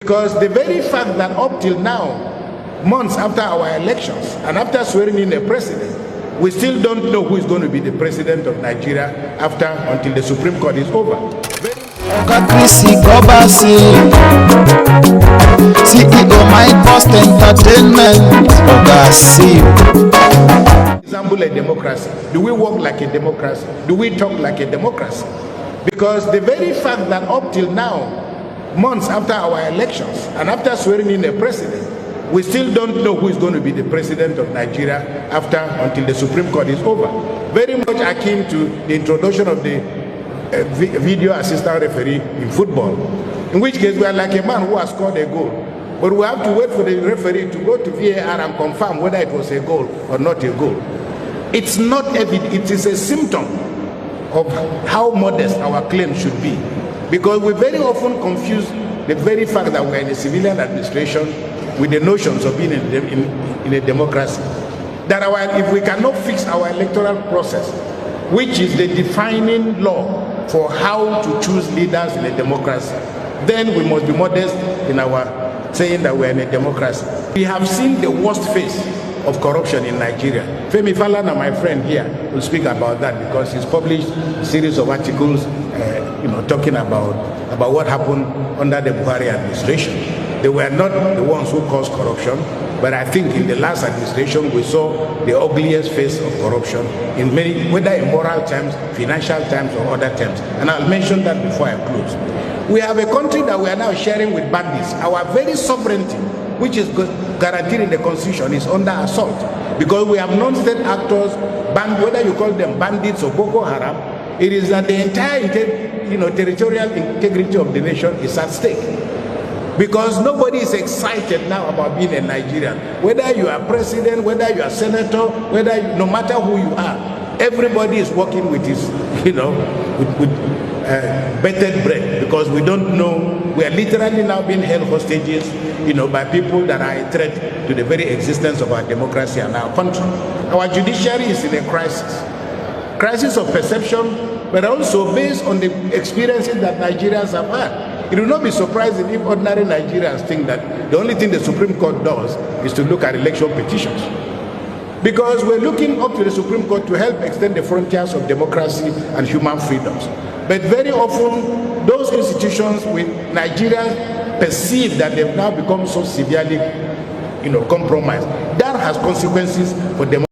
Because the very fact that up till now, months after our elections and after swearing in a president, we still don't know who is going to be the president of Nigeria until the Supreme Court is over. CEO My Post Entertainment. Example, a democracy. Do we work like a democracy? Do we talk like a democracy? Because the very fact that up till now, months after our elections and after swearing in a president, we still don't know who is going to be the president of Nigeria until the Supreme Court is over. Very much akin to the introduction of the video assistant referee in football, in which case we are like a man who has scored a goal, but we have to wait for the referee to go to VAR and confirm whether it was a goal or not a goal. It's not evident. It is a symptom of how modest our claim should be, because we very often confuse the very fact that we're in a civilian administration with the notions of being in a democracy. That if we cannot fix our electoral process, which is the defining law for how to choose leaders in a democracy, then we must be modest in our saying that we're in a democracy. We have seen the worst face of corruption in Nigeria. Femi Falana, my friend here, will speak about that because he's published a series of articles talking about what happened under the Buhari administration. They were not the ones who caused corruption, but I think in the last administration we saw the ugliest face of corruption in many, whether in moral terms, financial terms, or other terms. And I'll mention that before I close. We have a country that we are now sharing with bandits. Our very sovereignty, which is guaranteed in the Constitution, is under assault because we have non-state actors, whether you call them bandits or Boko Haram. It is that the entire territorial integrity of the nation is at stake. Because nobody is excited now about being a Nigerian. Whether you are president, whether you are senator, no matter who you are, everybody is working with his, with bated breath, because we don't know. We are literally now being held hostages, by people that are a threat to the very existence of our democracy and our country. Our judiciary is in a crisis of perception, but also based on the experiences that Nigerians have had. It will not be surprising if ordinary Nigerians think that the only thing the Supreme Court does is to look at election petitions. Because we're looking up to the Supreme Court to help extend the frontiers of democracy and human freedoms. But very often, those institutions with Nigerians perceive that they've now become so severely, compromised. That has consequences for democracy.